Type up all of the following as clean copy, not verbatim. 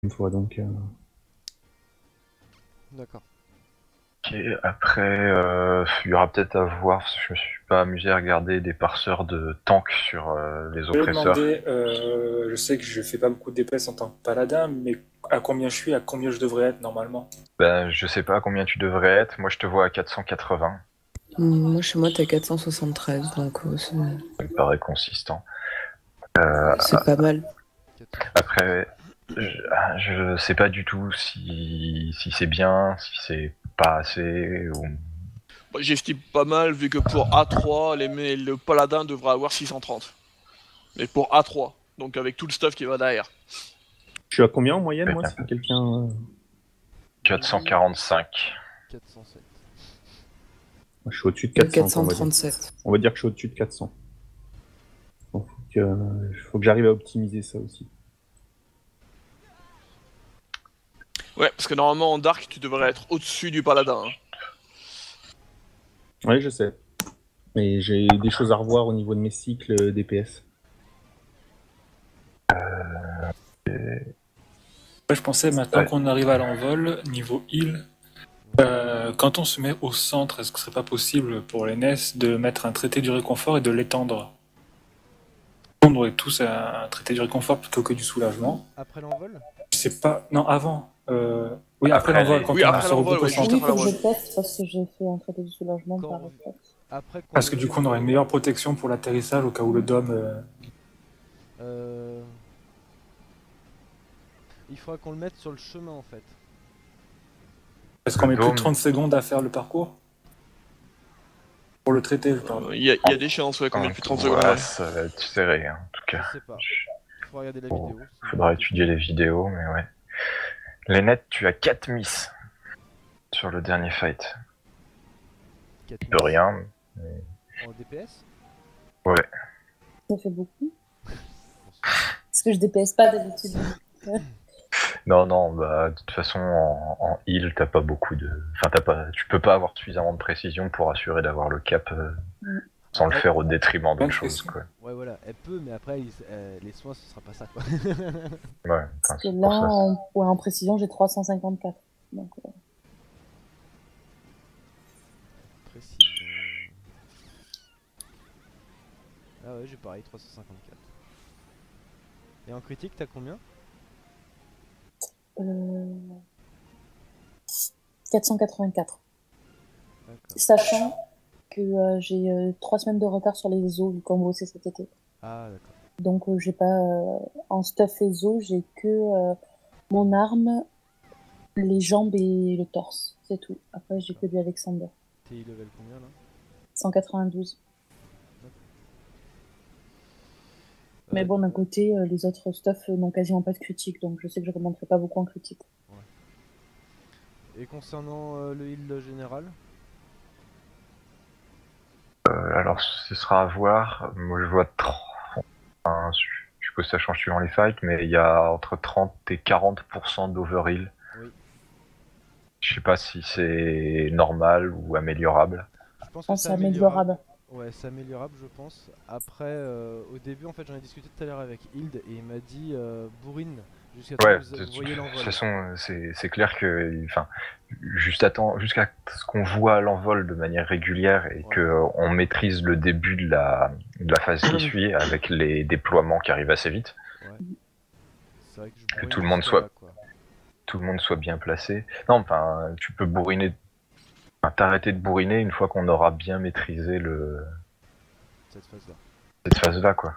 une fois, donc... D'accord. Ok, après, il y aura peut-être à voir, parce que je me suis pas amusé à regarder des parseurs de tanks sur les Je vais oppresseurs. demander, je sais que je fais pas beaucoup de DPS en tant que paladin, mais à combien je suis, à combien je devrais être normalement? Ben, je sais pas à combien tu devrais être, moi je te vois à 480, Moi, chez moi, t'as 473, donc ça me paraît consistant. c'est pas mal. 400. Après, je sais pas du tout si c'est bien, si c'est pas assez, ou... Bah, j'estime pas mal, vu que pour A3, le paladin devrait avoir 630. Mais pour A3, donc avec tout le stuff qui va derrière. Je suis à combien en moyenne, moi, si quelqu'un... 445. 407. Je suis au-dessus de 400, on va dire. 437. On va dire que je suis au-dessus de 400. Bon, faut que j'arrive à optimiser ça aussi. Ouais, parce que normalement en Dark, tu devrais être au-dessus du paladin. Hein. Ouais, je sais. Mais j'ai des choses à revoir au niveau de mes cycles DPS. Ouais, je pensais maintenant qu'on arrive à l'envol, niveau heal, quand on se met au centre, est-ce que ce serait pas possible pour les NES de mettre un traité du réconfort et de l'étendre? On aurait tous un traité du réconfort plutôt que du soulagement. Après l'envol? Je sais pas, non, avant. Oui, après Après l'envol, les- quand Oui, on après se l'envol, regroupe au ouais, juste centre. Oui, après faut que je l'envol. teste parce que j'ai fait un traité du soulagement Quand par on- réflexe. Après qu'on Parce que du coup, on aurait une meilleure protection pour l'atterrissage au cas où le dôme. Euh, Il faudra qu'on le mette sur le chemin en fait. Est-ce qu'on Le met plus de dôme. 30 secondes à faire le parcours? Pour le traité, je parle. Il y a des chances, ouais, qu'on met plus de 30 secondes. Ouais, Ouais. ça va être serré, hein, en tout Je cas. sais pas. Faut regarder la Bon, vidéo. sinon- faudra étudier les vidéos, mais ouais. Les nets, tu as 4 miss sur le dernier fight. 4 Tu peux rien. En DPS? Ouais. Ça fait beaucoup. Parce que je DPS pas d'habitude. Non, non, bah, de toute façon, en heal, t'as pas beaucoup de... Enfin, tu peux pas avoir suffisamment de précision pour assurer d'avoir le cap sans le faire au détriment d'autres choses, quoi. Ouais, voilà, elle peut, mais après, les soins, ce sera pas ça quoi. Ouais, enfin, Parce que c'est là, pour ça. en précision, j'ai 354. Donc, Précision. Ah ouais, j'ai pareil, 354. Et en critique, t'as combien? euh, 484. D'accord. Sachant que j'ai 3 semaines de retard sur les os vu qu'on bossait cet été. Ah, d'accord. Donc j'ai pas en stuff et os, j'ai que mon arme, les jambes et le torse, c'est tout. Après j'ai que du Alexander. T'es level combien là? 192. Mais bon, d'un côté, les autres stuff n'ont quasiment pas de critique, donc je sais que je remonterai pas beaucoup en critique. Et concernant le heal général? Alors, ce sera à voir. Moi, je vois 30... Enfin, je suppose que ça change suivant les fights, mais il y a entre 30 et 40% d'overheal. Oui. Je sais pas si c'est normal ou améliorable. Je pense Je que pense que c'est améliorable. Ouais, c'est améliorable, je pense. Après, au début, en fait, j'en ai discuté tout à l'heure avec Hild et il m'a dit bourrine jusqu'à ce Ouais, que de vous voyez toute l'envol. façon, c'est clair que, enfin, jusqu'à ce qu'on voit l'envol de manière régulière et Ouais. que on maîtrise le début de la phase qui suit avec les déploiements qui arrivent assez vite, Ouais. C'est vrai que je que bourrine tout le monde jusqu'à soit là, quoi. tout le monde soit bien placé. Non, enfin, tu peux bourriner, enfin, t'arrêter de bourriner une fois qu'on aura bien maîtrisé Cette phase-là. cette phase-là, quoi.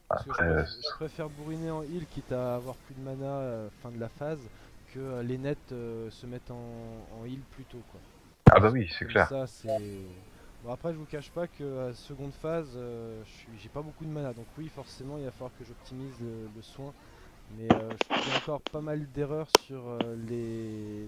Parce que Après, je préfère bourriner en heal quitte à avoir plus de mana fin de la phase que les nets se mettent en heal plus tôt, quoi. ah bah oui, c'est Comme clair. ça, c'est... Bon, après, je vous cache pas que à seconde phase, j'ai pas beaucoup de mana, donc oui, forcément, il va falloir que j'optimise le soin. Mais je fais encore pas mal d'erreurs sur les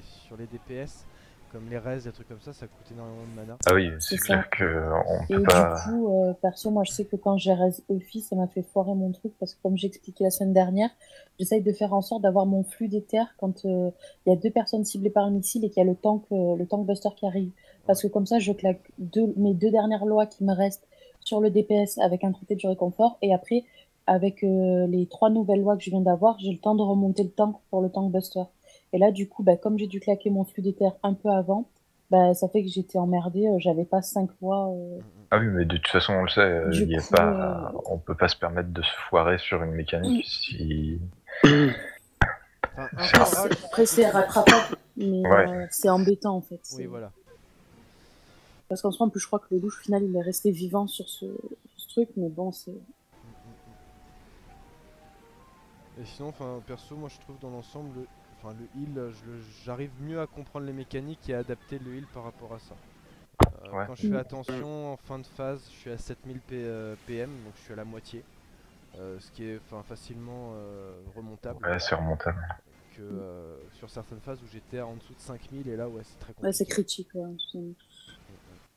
DPS, comme les res, des trucs comme ça coûte énormément de mana. Ah oui, C'est c'est clair ça. que on Et peut du pas. coup, perso, moi je sais que quand j'ai res Euphi, ça m'a fait foirer mon truc parce que comme j'expliquais la semaine dernière, j'essaye de faire en sorte d'avoir mon flux d'éther quand il y a 2 personnes ciblées par un missile et qu'il y a le tank buster qui arrive. Parce que comme ça, je claque mes 2 dernières lois qui me restent sur le DPS avec un traité du réconfort et après, avec les 3 nouvelles lois que je viens d'avoir, j'ai le temps de remonter le tank pour le tank buster. Et là, du coup, comme j'ai dû claquer mon flux d'éther un peu avant, ça fait que j'étais emmerdée, j'avais pas 5 lois. Ah oui, mais de toute façon, on le sait, on peut pas se permettre de se foirer sur une mécanique si... Après, c'est rattrapable, mais c'est embêtant en fait. Oui, voilà. Parce qu'en soi, en plus, je crois que le louche, au final, il est resté vivant sur ce truc, mais bon, c'est... Et sinon, perso, moi je trouve dans l'ensemble, le heal, j'arrive mieux à comprendre les mécaniques et à adapter le heal par rapport à ça. Quand je fais attention, en fin de phase, je suis à 7000 PM, donc je suis à la moitié. Ce qui est facilement remontable. Ouais, c'est remontable. Sur certaines phases où j'étais en dessous de 5000 et là c'est très compliqué. C'est critique.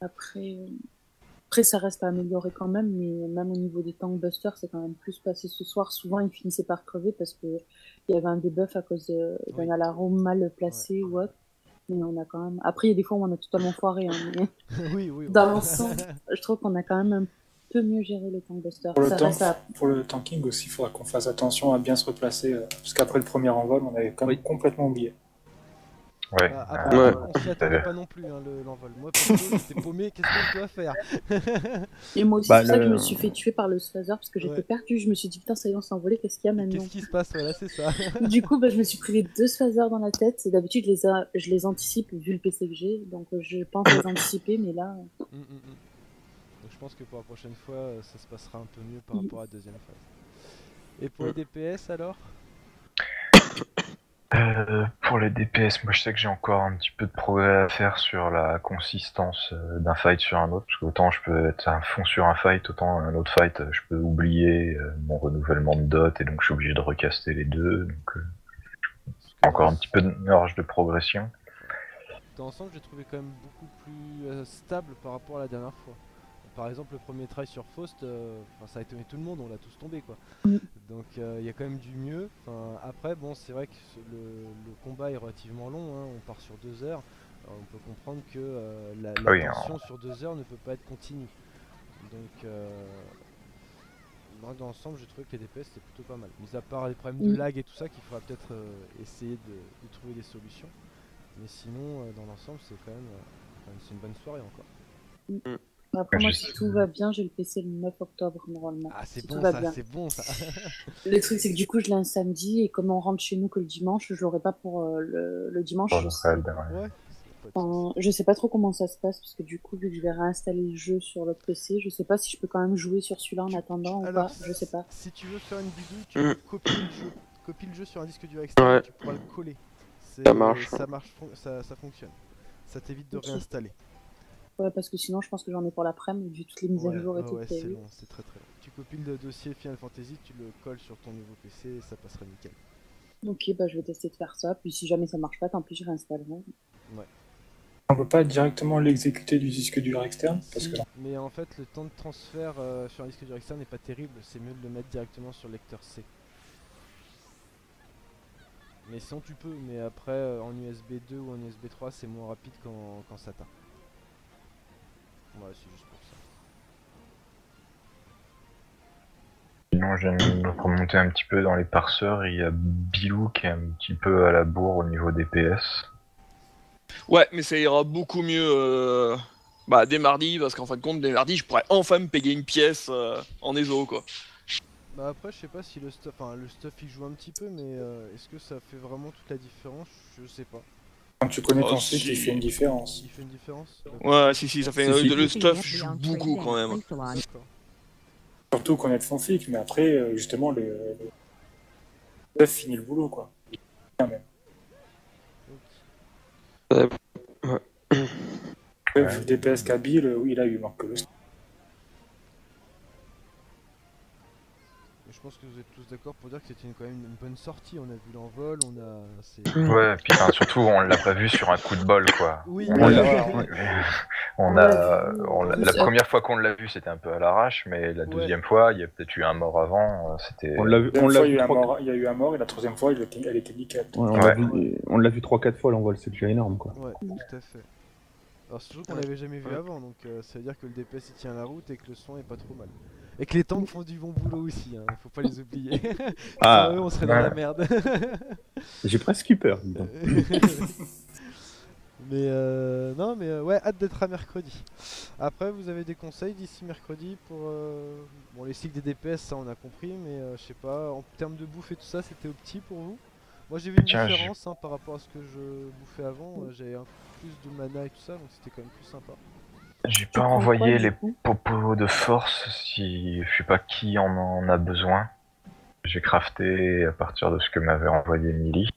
Après ça reste à améliorer quand même, mais même au niveau des tank busters c'est quand même plus passé ce soir. Souvent ils finissaient par crever parce qu'il y avait un debuff à cause d'un alarme mal placé ou autre. Mais on a quand même... Après il y a des fois où on a totalement foiré. Mais... oui, dans l'ensemble, je trouve qu'on a quand même un peu mieux géré les tank busters. Pour le tanking aussi, il faudra qu'on fasse attention à bien se replacer, parce qu'après le premier envol, on avait quand même complètement oublié. Ouais. Après, on s'y attendait pas non plus, l'envol. Moi, perso, j'étais paumé, qu'est-ce que je dois faire? Et moi aussi, c'est ça que je me suis fait tuer par le sphazer, parce que j'étais perdu. Je me suis dit, putain, ça y est, on s'est envolé, qu'est-ce qu'il y a maintenant? Qu'est-ce qui se passe? Voilà, c'est ça. Du coup, je me suis pris les 2 phasers dans la tête. Et d'habitude, je les anticipe vu le PC que j'ai, donc je pense les anticiper, mais là... Donc je pense que pour la prochaine fois, ça se passera un peu mieux par rapport à la deuxième phase. Et pour les DPS alors? Pour les DPS, moi je sais que j'ai encore un petit peu de progrès à faire sur la consistance d'un fight sur un autre, parce qu'autant je peux être à fond sur un fight, autant un autre fight je peux oublier mon renouvellement de dot et donc je suis obligé de recaster les deux, donc encore un petit peu de marge de progression. Dans l'ensemble, j'ai trouvé quand même beaucoup plus stable par rapport à la dernière fois. Par exemple, le premier try sur Faust, ça a étonné tout le monde, on l'a tous tombé quoi. Donc il y a quand même du mieux. Après, bon, c'est vrai que le combat est relativement long, on part sur 2 heures. Alors, on peut comprendre que la tension sur 2 heures ne peut pas être continue. Donc, moi, dans l'ensemble, j'ai trouvé que les DPS c'était plutôt pas mal. Mis à part les problèmes de lag et tout ça, qu'il faudra peut-être essayer de trouver des solutions. Mais sinon, dans l'ensemble, c'est quand même c'est une bonne soirée encore. Après moi, si tout va bien, j'ai le PC le 9 octobre normalement. Ah, c'est si bon, c'est bon ça. Le truc, c'est que du coup, je l'ai un samedi et comme on rentre chez nous que le dimanche, je l'aurai pas pour le dimanche. Je sais pas trop comment ça se passe parce que du coup, vu que je vais réinstaller le jeu sur l'autre PC, je sais pas si je peux quand même jouer sur celui-là en attendant ou pas. Je sais pas. Si tu veux faire une bidouille, tu peux copier le jeu sur un disque dur externe et tu pourras le coller. Ça marche. Ça fonctionne. Ça t'évite de réinstaller. Ouais, parce que sinon, je pense que j'en ai pour l'après-midi, vu toutes les mises à jour et tout. Ouais, c'est long, c'est très très long. Tu copies le dossier Final Fantasy, tu le colles sur ton nouveau PC et ça passera nickel. Ok, je vais tester de faire ça, puis si jamais ça marche pas, tant pis, je réinstallerai. Ouais. On peut pas directement l'exécuter du disque dur externe parce que... Mais en fait, le temps de transfert sur un disque dur externe n'est pas terrible, c'est mieux de le mettre directement sur le lecteur C. Mais sinon tu peux, mais après en USB 2 ou en USB 3 c'est moins rapide quand SATA. Ouais, c'est juste pour ça. Sinon, je viens de remonter un petit peu dans les parseurs. Il y a Bilou qui est un petit peu à la bourre au niveau des PS. Ouais, mais ça ira beaucoup mieux dès mardi, parce qu'en fin de compte, dès mardi, je pourrais enfin me payer une pièce en ESO, quoi. Bah après, je sais pas si le stuff il joue un petit peu, mais est-ce que ça fait vraiment toute la différence? Je sais pas. Quand tu connais ton cycle, il fait une différence. Il fait une différence? Ouais, si, ça fait le stuff joue beaucoup quand même. D'accord. Surtout connaître son cycle, mais après, justement, le stuff finit le boulot, quoi. Bien même. Le DPS Kabil, oui, là, il manque que le stuff. Je pense que vous êtes tous d'accord pour dire que c'était quand même une bonne sortie. On a vu l'envol, on a. Ouais, puis surtout on l'a pas vu sur un coup de bol quoi. Oui. La première fois qu'on l'a vu c'était un peu à l'arrache, mais la deuxième fois il y a peut-être eu un mort avant. C'était. Il y a eu un mort et la troisième fois elle était nickel. On l'a vu 3-4 fois l'envol, c'est déjà énorme quoi. Ouais, tout à fait. Alors surtout qu'on l'avait jamais vu avant, donc ça veut dire que le DPS il tient la route et que le son est pas trop mal. Et que les tanks font du bon boulot aussi, hein, faut pas les oublier. Ah, Sans eux, on serait dans la merde. J'ai presque eu peur, dis donc. Mais non, mais ouais, hâte d'être à mercredi. Après, vous avez des conseils d'ici mercredi pour bon, les cycles des DPS, ça on a compris, mais je sais pas, en termes de bouffe et tout ça, c'était opti pour vous? Moi j'ai vu une différence hein, par rapport à ce que je bouffais avant, j'avais un peu plus de mana et tout ça, donc c'était quand même plus sympa. J'ai pas envoyé les popos de force si je sais pas qui en a besoin. J'ai crafté à partir de ce que m'avait envoyé Millie.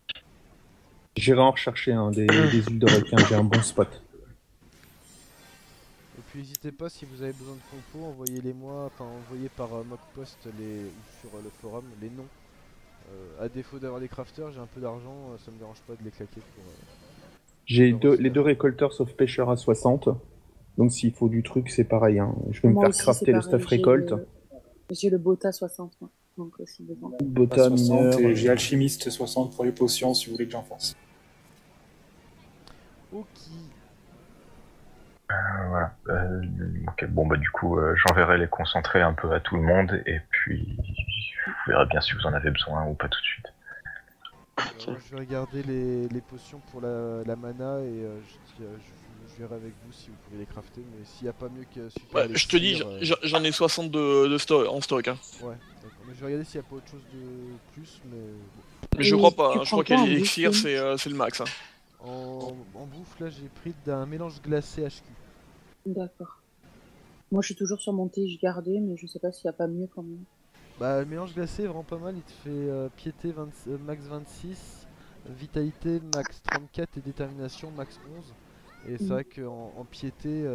J'irai en rechercher des huiles de requin, j'ai un bon spot. Et puis n'hésitez pas si vous avez besoin de compos, envoyez-les-moi, enfin envoyez par mockpost ou sur le forum les noms. À défaut d'avoir des crafters, j'ai un peu d'argent, ça me dérange pas de les claquer pour... J'ai les deux récolteurs sauf pêcheur à 60. Donc s'il faut du truc, c'est pareil. Hein. Je vais me faire crafter le stuff récolte. J'ai le bota 60, moi. Donc si besoin. Bota 60 mineur. Et j'ai alchimiste 60 pour les potions si vous voulez que j'en fasse. Ok. Voilà. Ok, bon bah du coup j'enverrai les concentrés un peu à tout le monde et puis vous verrez bien si vous en avez besoin ou pas tout de suite. Je vais regarder les potions pour la mana et je verrai avec vous si vous pouvez les crafter, mais s'il n'y a pas mieux que suffire. Ouais, je te dis, j'en ai 60 en stock. Hein. Ouais, d'accord. Mais je vais regarder s'il n'y a pas autre chose de plus, mais bon. Mais je crois pas, hein. Je crois qu'à l'élixir c'est le max. Hein. En bouffe là j'ai pris d'un mélange glacé HQ. D'accord. Moi je suis toujours sur mon tige gardé, mais je sais pas s'il n'y a pas mieux quand même. Bah le mélange glacé est vraiment pas mal, il te fait piété max 26, vitalité max 34 et détermination max 11. Et c'est vrai qu'en piété,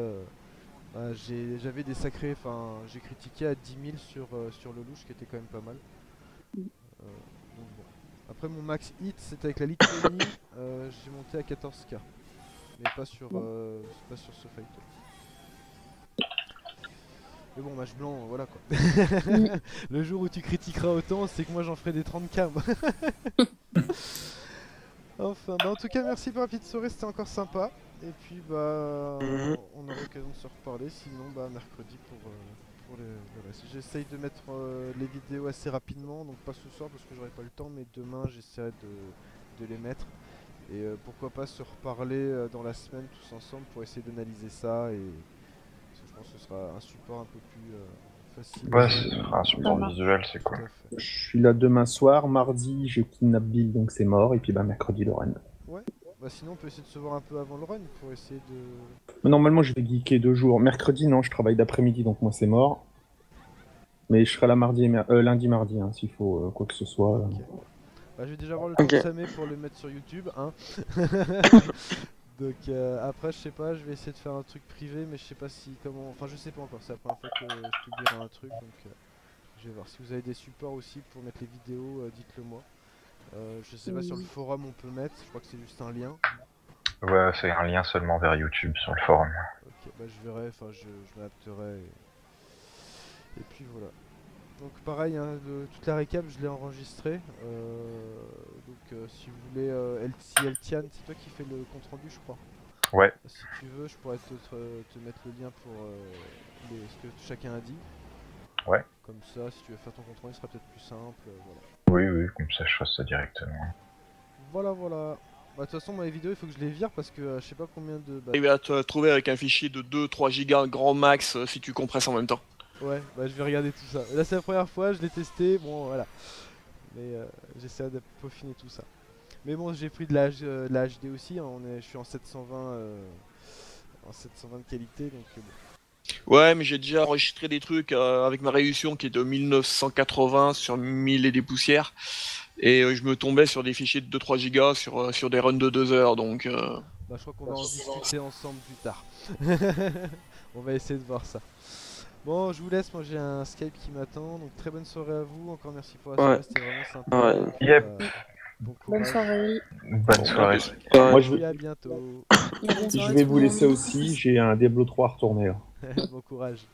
bah, j'avais des sacrés, enfin j'ai critiqué à 10 000 sur le louche qui était quand même pas mal. Donc bon. Après mon max hit c'était avec la Lithonie, j'ai monté à 14k. Mais pas sur ce fight. Mais bon, match blanc, voilà quoi. Le jour où tu critiqueras autant, c'est que moi j'en ferai des 30k. Moi. Enfin, bah en tout cas, merci pour la petite soirée, c'était encore sympa. Et puis, bah, on aura l'occasion de se reparler. Sinon, bah, mercredi pour le reste. J'essaye de mettre les vidéos assez rapidement, donc pas ce soir parce que j'aurai pas le temps, mais demain j'essaierai de les mettre. Et pourquoi pas se reparler dans la semaine tous ensemble pour essayer d'analyser ça et. Je pense que ce sera un support un peu plus facile. Ouais, ce sera un support visuel, c'est cool. Je suis là demain soir, mardi j'ai kidnap Bill donc c'est mort, et puis bah mercredi le run. Ouais, bah sinon on peut essayer de se voir un peu avant le run pour essayer de... Mais normalement je vais geeker 2 jours. Mercredi non, je travaille d'après-midi donc moi c'est mort. Mais je serai là lundi, mardi hein, s'il faut quoi que ce soit. Okay. Bah, je vais déjà avoir le temps de Samé pour le mettre sur YouTube. Hein. Donc après je sais pas, je vais essayer de faire un truc privé mais je sais pas si comment, enfin je sais pas encore, c'est la première fois que je publierai un truc donc je vais voir si vous avez des supports aussi pour mettre les vidéos, dites-le moi. Je sais pas sur le forum on peut mettre, je crois que c'est juste un lien. Ouais c'est un lien seulement vers YouTube sur le forum. Ok bah je verrai, enfin je m'adapterai et puis voilà. Donc pareil, hein, toute la récap je l'ai enregistrée, donc si vous voulez, si Eltian, c'est toi qui fais le compte rendu je crois. Ouais. Si tu veux je pourrais te mettre le lien pour ce que chacun a dit. Ouais. Comme ça si tu veux faire ton compte rendu ce sera peut-être plus simple, voilà. Oui, comme ça je fasse ça directement. Voilà. Bah de toute façon moi les vidéos il faut que je les vire parce que je sais pas combien de... Il va te trouver avec un fichier de 2-3 gigas grand max si tu compresses en même temps. Ouais, bah je vais regarder tout ça. Là c'est la première fois, je l'ai testé, bon voilà. Mais j'essaie de peaufiner tout ça. Mais bon, j'ai pris de la HD aussi, hein. Je suis en 720 de qualité, donc bon. Ouais, mais j'ai déjà enregistré des trucs avec ma résolution qui est de 1980 sur 1000 et des poussières. Et je me tombais sur des fichiers de 2-3 gigas sur des runs de 2 heures, donc... Bah je crois qu'on va en discuter ensemble plus tard. On va essayer de voir ça. Bon, je vous laisse, moi j'ai un Skype qui m'attend, donc très bonne soirée à vous, encore merci pour la soirée, c'était vraiment sympa. Ouais. Yep. Bon bonne soirée. Bonne soirée. Moi, je à bientôt. Je vais vous laisser aussi, j'ai un Diablo 3 à retourner là. Bon courage.